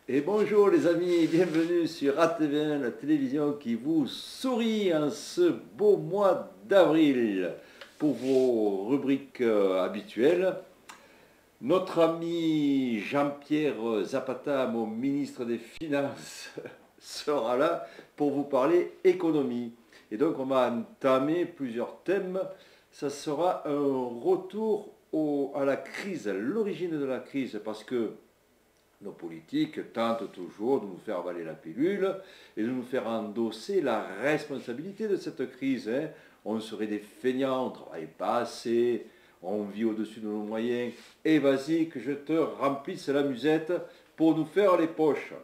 Et bonjour les amis, bienvenue sur ATV1, la télévision qui vous sourit en ce beau mois d'avril. Pour vos rubriques habituelles, notre ami Jean-Pierre Zapata, mon ministre des Finances, sera là pour vous parler économie. Et donc on va entamer plusieurs thèmes. Ça sera un retour à la crise, à l'origine de la crise, parce que nos politiques tentent toujours de nous faire avaler la pilule et de nous faire endosser la responsabilité de cette crise. On serait des feignants, on ne travaille pas assez, on vit au-dessus de nos moyens. Et vas-y que je te remplisse la musette pour nous faire les poches.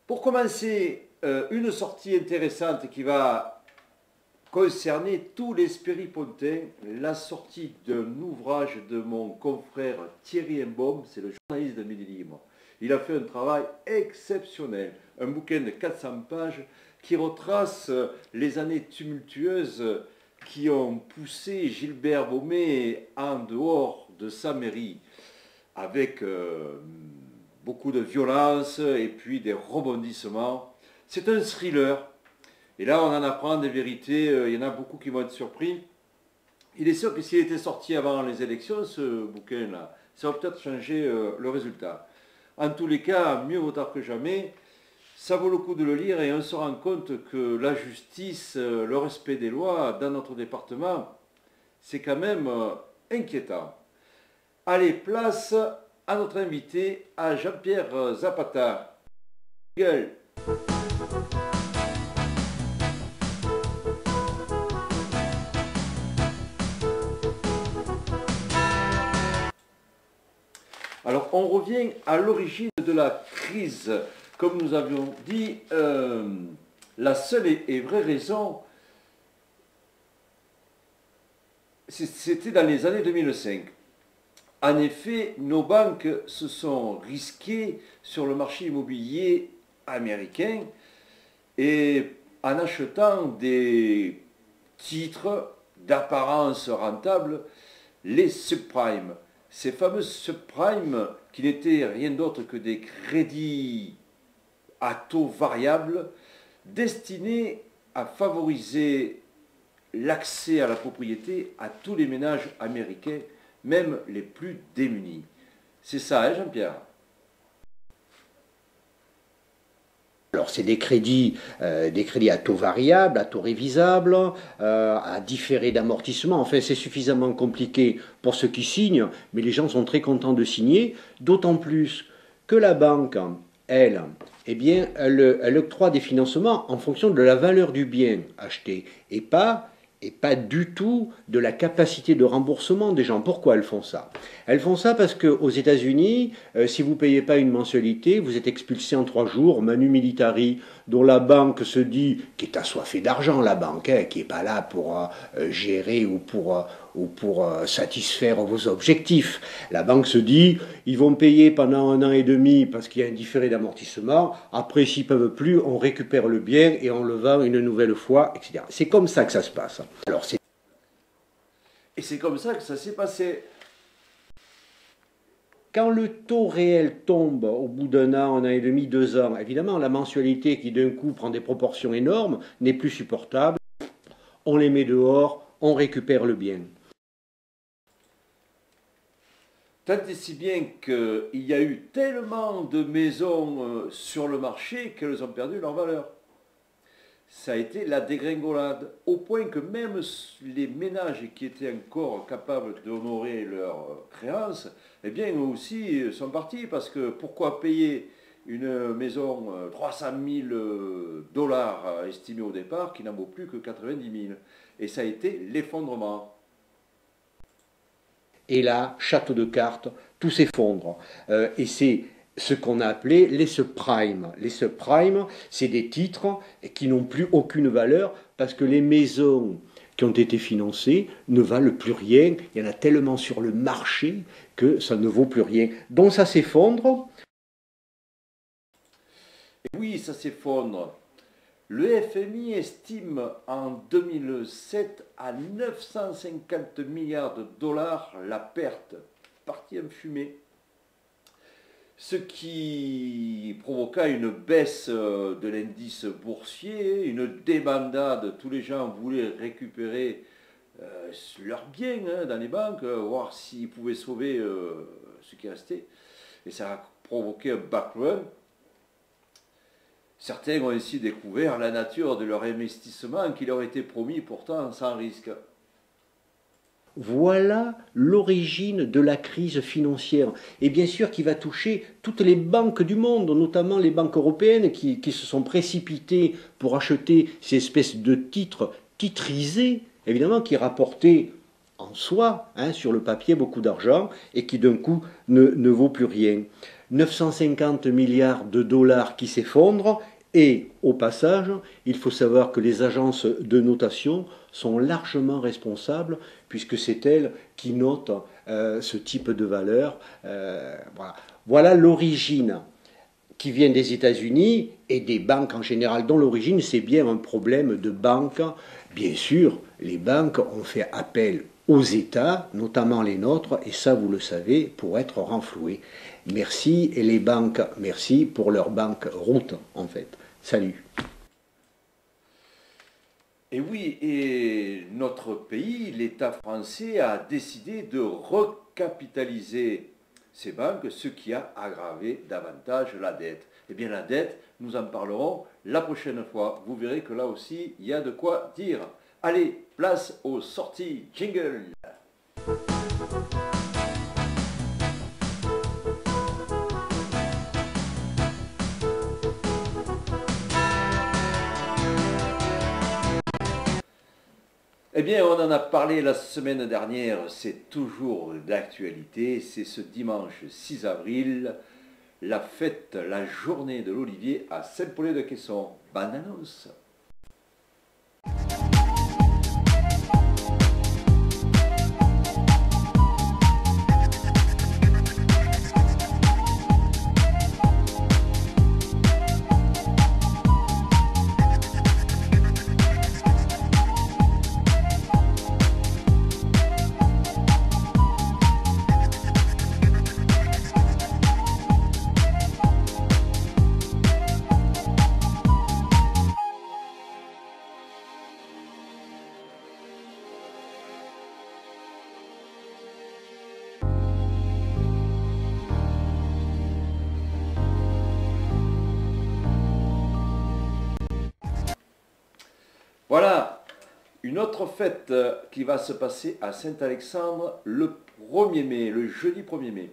Pour commencer, une sortie intéressante qui va concerner tous les spéripontins, la sortie d'un ouvrage de mon confrère Thierry Embaum, c'est le journaliste de Midi Libre. Il a fait un travail exceptionnel, un bouquin de 400 pages qui retrace les années tumultueuses qui ont poussé Gilbert Baumet en dehors de sa mairie, avec beaucoup de violence et puis des rebondissements. C'est un thriller. Et là, on en apprend des vérités, il y en a beaucoup qui vont être surpris. Il est sûr que s'il était sorti avant les élections, ce bouquin-là, ça va peut-être changer le résultat. En tous les cas, mieux vaut tard que jamais, ça vaut le coup de le lire et on se rend compte que la justice, le respect des lois dans notre département, c'est quand même inquiétant. Allez, place à notre invité, à Jean-Pierre Zapata. Gueule. Alors, on revient à l'origine de la crise. Comme nous avions dit, la seule et vraie raison, c'était dans les années 2005. En effet, nos banques se sont risquées sur le marché immobilier américain et en achetant des titres d'apparence rentable, les subprimes. Ces fameux subprimes qui n'étaient rien d'autre que des crédits à taux variable destinés à favoriser l'accès à la propriété à tous les ménages américains, même les plus démunis. C'est ça, hein, Jean-Pierre? Alors, c'est des crédits à taux variable, à taux révisable, à différé d'amortissement. Enfin, c'est suffisamment compliqué pour ceux qui signent, mais les gens sont très contents de signer, d'autant plus que la banque, elle, eh bien, elle octroie des financements en fonction de la valeur du bien acheté et pas du tout de la capacité de remboursement des gens. Pourquoi elles font ça? Elles font ça parce qu'aux États-Unis, si vous ne payez pas une mensualité, vous êtes expulsé en 3 jours, manu militari, dont la banque se dit, qui est assoiffée d'argent, la banque, hein, qui n'est pas là pour gérer ou pour satisfaire vos objectifs. La banque se dit, ils vont payer pendant 1 an et demi parce qu'il y a un différé d'amortissement. Après, s'ils ne peuvent plus, on récupère le bien et on le vend une nouvelle fois, etc. C'est comme ça que ça se passe. Alors, Et c'est comme ça que ça s'est passé. quand le taux réel tombe au bout d'un an, 1 an et demi, 2 ans, évidemment, la mensualité qui d'un coup prend des proportions énormes n'est plus supportable. On les met dehors, on récupère le bien. Tant et si bien qu'il y a eu tellement de maisons sur le marché qu'elles ont perdu leur valeur. Ça a été la dégringolade, au point que même les ménages qui étaient encore capables d'honorer leurs créances, eh bien eux aussi sont partis, parce que pourquoi payer une maison 300 000 dollars estimée au départ qui n'en vaut plus que 90 000. Et ça a été l'effondrement. Et là, château de cartes, tout s'effondre. Et c'est ce qu'on a appelé les subprimes. Les subprimes, c'est des titres qui n'ont plus aucune valeur parce que les maisons qui ont été financées ne valent plus rien. Il y en a tellement sur le marché que ça ne vaut plus rien. Donc ça s'effondre. Et oui, ça s'effondre. Le FMI estime en 2007 à 950 milliards de dollars la perte, partie en fumée. ce qui provoqua une baisse de l'indice boursier, une débandade. Tous les gens voulaient récupérer leurs biens dans les banques, voir s'ils pouvaient sauver ce qui restait. Et ça a provoqué un backrun. Certains ont ainsi découvert la nature de leur investissement qui leur était promis pourtant sans risque. Voilà l'origine de la crise financière. Et bien sûr qui va toucher toutes les banques du monde, notamment les banques européennes qui se sont précipitées pour acheter ces espèces de titres titrisés, évidemment qui rapportaient en soi, sur le papier, beaucoup d'argent et qui d'un coup ne vaut plus rien. 950 milliards de dollars qui s'effondrent. Et au passage, il faut savoir que les agences de notation sont largement responsables puisque c'est elles qui notent ce type de valeur. Voilà l'origine qui vient des États-Unis et des banques en général, dont l'origine c'est bien un problème de banque. Bien sûr, les banques ont fait appel aux États, notamment les nôtres, et ça vous le savez, pour être renfloués. Merci, et les banques, merci pour leur banque route en fait. Salut. Et oui, et notre pays, l'État français, a décidé de recapitaliser ces banques, ce qui a aggravé davantage la dette. Eh bien la dette, nous en parlerons la prochaine fois. Vous verrez que là aussi, il y a de quoi dire. Allez, place aux sorties jingle. Eh bien, on en a parlé la semaine dernière, c'est toujours d'actualité, c'est ce dimanche 6 avril, la fête, la journée de l'Olivier à Saint-Paulé-de-Quesson. Bonne annonce! Voilà, une autre fête qui va se passer à Saint-Alexandre le 1er mai, le jeudi 1er mai.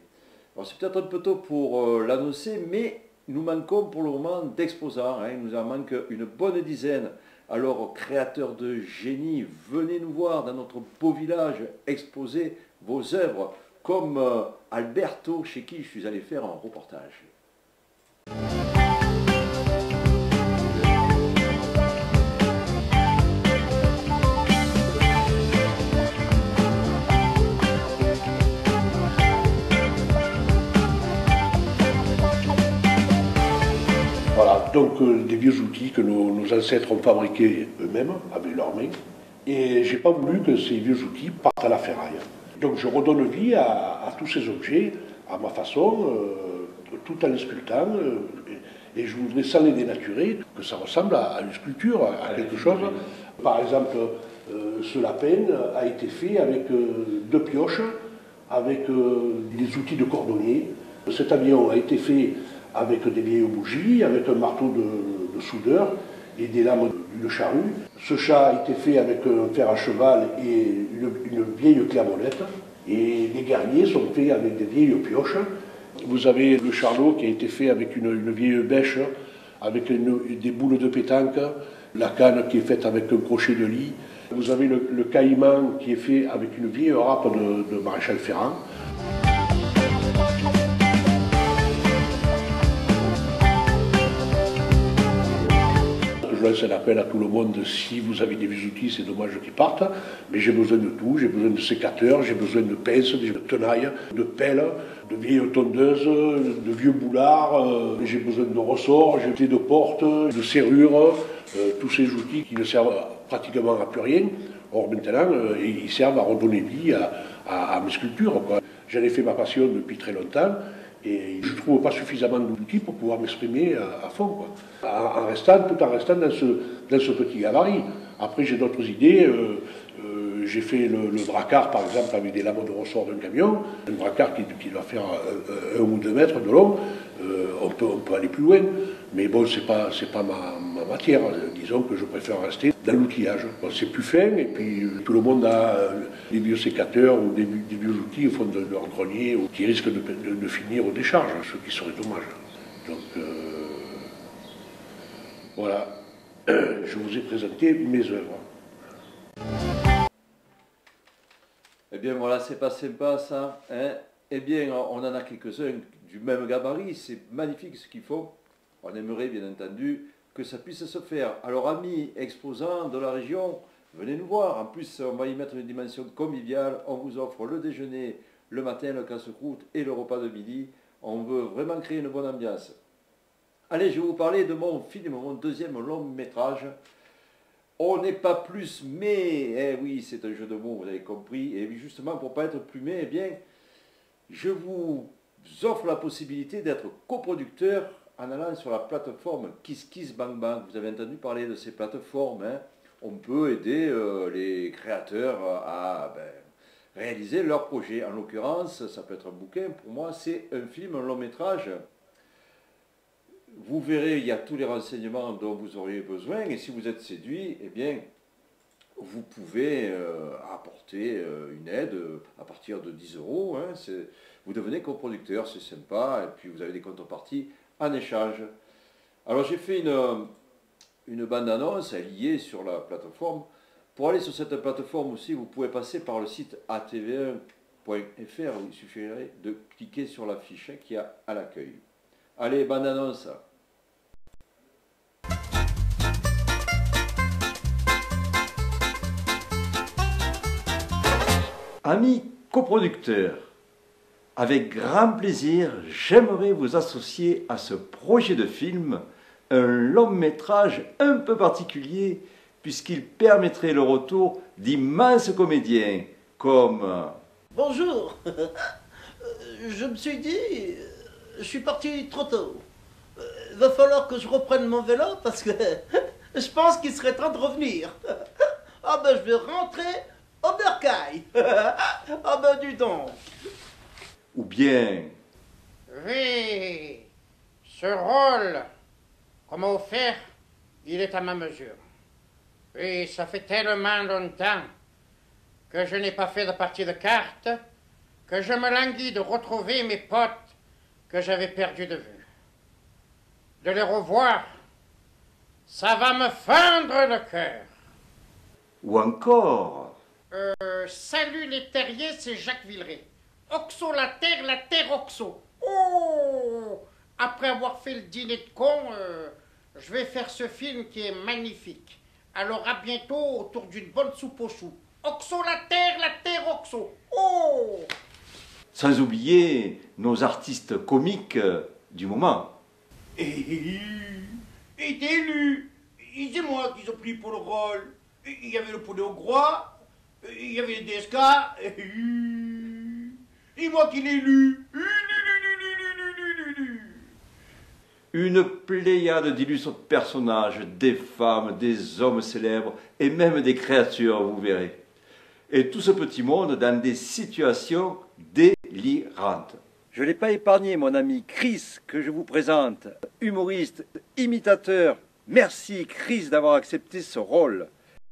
Alors c'est peut-être un peu tôt pour l'annoncer, mais nous manquons pour le moment d'exposants. Il nous en manque une bonne dizaine. Alors créateurs de génie, venez nous voir dans notre beau village, exposer vos œuvres, comme Alberto, chez qui je suis allé faire un reportage. Voilà, donc des vieux outils que nos ancêtres ont fabriqués eux-mêmes, avec leurs mains. Et j'ai pas voulu que ces vieux outils partent à la ferraille. Donc je redonne vie à tous ces objets, à ma façon, tout en les sculptant. Et je voudrais, sans les dénaturer, que ça ressemble à une sculpture, à quelque chose. Par exemple, ce lapin a été fait avec 2 pioches, avec des outils de cordonnier. Cet avion a été fait avec des vieilles bougies, avec un marteau de soudeur et des lames d'une charrue. Ce chat a été fait avec un fer à cheval et une vieille clé à molette. Et les guerriers sont faits avec des vieilles pioches. Vous avez le charlot qui a été fait avec une vieille bêche, avec des boules de pétanque, la canne qui est faite avec un crochet de lit. Vous avez le caïman qui est fait avec une vieille râpe de maréchal Ferrand. Je lance un appel à tout le monde, si vous avez des vieux outils, c'est dommage qu'ils partent, mais j'ai besoin de tout, j'ai besoin de sécateurs, j'ai besoin de pinces, de tenailles, de pelles, de vieilles tondeuses, de vieux boulards, j'ai besoin de ressorts, j'ai de portes, de serrures, tous ces outils qui ne servent pratiquement à plus rien. Or maintenant, ils servent à redonner vie à mes sculptures, quoi. J'en ai fait ma passion depuis très longtemps, Et je ne trouve pas suffisamment d'outils pour pouvoir m'exprimer à fond, quoi. Tout en restant dans ce petit gabarit. Après, j'ai d'autres idées. J'ai fait le bracard, par exemple, avec des lames de ressort d'un camion. Un bracard qui doit faire 1 ou 2 mètres de long. On peut aller plus loin. Mais bon, c'est pas ma matière. Disons que je préfère rester dans l'outillage. Bon, c'est plus fin, et puis tout le monde a des vieux sécateurs ou des vieux outils au fond de leur grenier qui risquent de finir aux décharges, ce qui serait dommage. Donc, voilà. Je vous ai présenté mes œuvres. Eh bien voilà, c'est pas sympa ça, hein. Eh bien, on en a quelques-uns du même gabarit, c'est magnifique ce qu'ils font. On aimerait bien entendu que ça puisse se faire. Alors amis exposants de la région, venez nous voir. En plus, on va y mettre une dimension conviviale. On vous offre le déjeuner le matin, le casse-croûte et le repas de midi. On veut vraiment créer une bonne ambiance. Allez, je vais vous parler de mon film, mon deuxième long métrage. On n'est pas plus mais, eh oui, c'est un jeu de mots, vous avez compris. Et justement, pour ne pas être plumé, eh bien, je vous offre la possibilité d'être coproducteur en allant sur la plateforme KissKissBankBank. Vous avez entendu parler de ces plateformes, hein. On peut aider les créateurs à réaliser leurs projets. En l'occurrence, ça peut être un bouquin. Pour moi, c'est un film, un long métrage. Vous verrez, il y a tous les renseignements dont vous auriez besoin. Et si vous êtes séduit, eh bien, vous pouvez apporter une aide à partir de 10 €. Hein. Vous devenez coproducteur, c'est sympa. Et puis, vous avez des contreparties en échange. Alors, j'ai fait une bande-annonce liée sur la plateforme. Pour aller sur cette plateforme aussi, vous pouvez passer par le site atv1.fr. Il suffirait de cliquer sur la fiche qu'il y a à l'accueil. Allez, bande-annonce. Amis coproducteurs, avec grand plaisir, j'aimerais vous associer à ce projet de film, un long métrage un peu particulier, puisqu'il permettrait le retour d'immenses comédiens comme... Bonjour. Je me suis dit, je suis parti trop tôt. Va falloir que je reprenne mon vélo parce que je pense qu'il serait temps de revenir. Ah ben je vais rentrer au bercail. Ah ben dis donc. Ou bien... Oui, ce rôle qu'on m'a offert, il est à ma mesure. Oui, ça fait tellement longtemps que je n'ai pas fait de partie de cartes que je me languis de retrouver mes potes que j'avais perdus de vue. De les revoir, ça va me fendre le cœur. Ou encore... Salut les terriers, c'est Jacques Villeray. Oxo la terre Oxo. Oh! Après avoir fait le dîner de con, je vais faire ce film qui est magnifique. Alors à bientôt autour d'une bonne soupe aux choux. Oxo la terre Oxo. Oh! Sans oublier nos artistes comiques du moment. Et t'es élu. C'est moi qui ont pris pour le rôle. Il y avait le poulet hongrois. Il y avait les DSK. Et moi qui l'ai élu. Une pléiade d'illustres personnages, des femmes, des hommes célèbres et même des créatures, vous verrez. Et tout ce petit monde dans des situations délirantes. Je ne l'ai pas épargné, mon ami Chris, que je vous présente, humoriste, imitateur. Merci Chris d'avoir accepté ce rôle.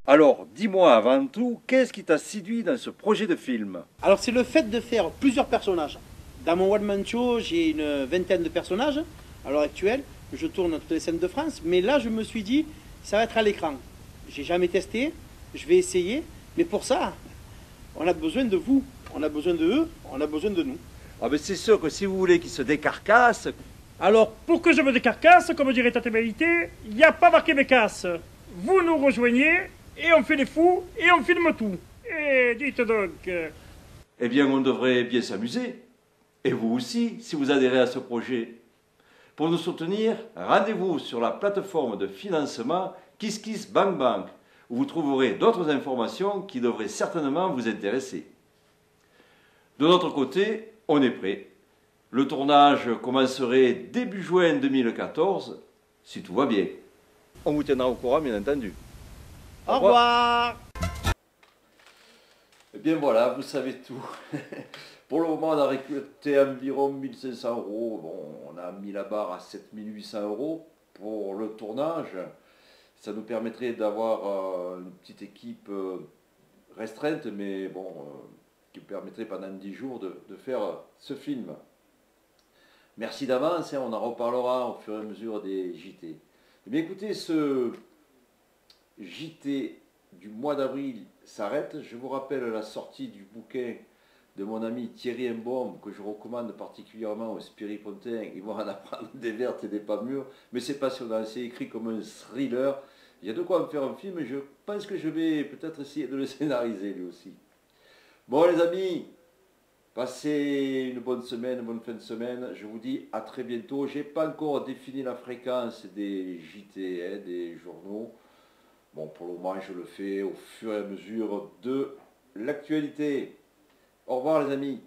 Alors, dis-moi avant tout, qu'est-ce qui t'a séduit dans ce projet de film? Alors c'est le fait de faire plusieurs personnages. Dans mon one-man show, j'ai une vingtaine de personnages à l'heure actuelle. Je tourne dans toutes les scènes de France, mais là je me suis dit, ça va être à l'écran. J'ai jamais testé, je vais essayer, mais pour ça, on a besoin de vous, on a besoin de eux, on a besoin de nous. Ah ben c'est sûr que si vous voulez qu'ils se décarcassent... Alors, pour que je me décarcasse, comme dirait ta témérité, il n'y a pas marqué bécasse. Vous nous rejoignez, et on fait les fous, et on filme tout. Et dites donc... Eh bien, on devrait bien s'amuser. Et vous aussi, si vous adhérez à ce projet. Pour nous soutenir, rendez-vous sur la plateforme de financement KissKissBankBank, où vous trouverez d'autres informations qui devraient certainement vous intéresser. De notre côté, on est prêt. Le tournage commencerait début juin 2014, si tout va bien. On vous tiendra au courant, bien entendu. Au revoir. Eh bien voilà, vous savez tout. Pour le moment, on a récolté environ 1500 euros. Bon, on a mis la barre à 7800 euros pour le tournage. Ça nous permettrait d'avoir une petite équipe restreinte, mais bon, qui permettrait pendant 10 jours de faire ce film. Merci d'avance, hein, on en reparlera au fur et à mesure des JT. Eh bien écoutez, ce JT du mois d'avril s'arrête. Je vous rappelle la sortie du bouquin de mon ami Thierry Imbaume, que je recommande particulièrement aux Spiripontains. Ils vont en apprendre des vertes et des pas mûres, mais c'est passionnant, c'est écrit comme un thriller. Il y a de quoi en faire un film et je pense que je vais peut-être essayer de le scénariser lui aussi. Bon les amis, passez une bonne semaine, une bonne fin de semaine. Je vous dis à très bientôt. Je n'ai pas encore défini la fréquence des JT, hein, des journaux. Bon, pour le moment, je le fais au fur et à mesure de l'actualité. Au revoir les amis.